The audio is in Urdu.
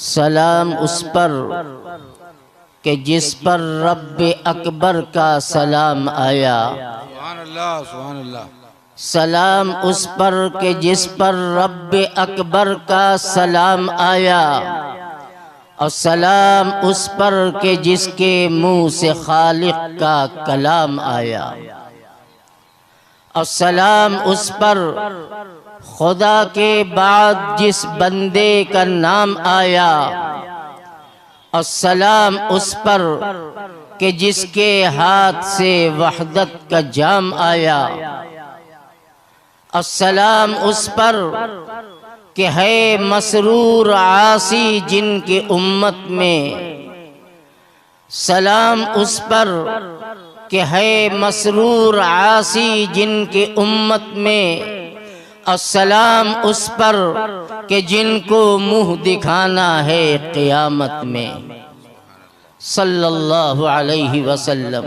سلام اس پر کہ جس پر رب اکبر کا سلام آیا۔ سبحان اللہ سبحان اللہ۔ سلام اس پر کہ جس پر رب اکبر کا سلام آیا، اور سلام اس پر کہ جس کے منہ سے خالق کا کلام آیا، اور سلام اس پر خدا کے بعد جس بندے کا نام آیا، اور سلام اس پر کہ جس کے ہاتھ سے وحدت کا جام آیا، اور سلام اس پر کہ ہے مسرور عاصی جن کی امت میں، سلام اس پر کہ ہے مسرور عاصی جن کی امت میں، اور سلام اس پر کہ جن کو منہ دکھانا ہے قیامت میں۔ صلی اللہ علیہ وسلم۔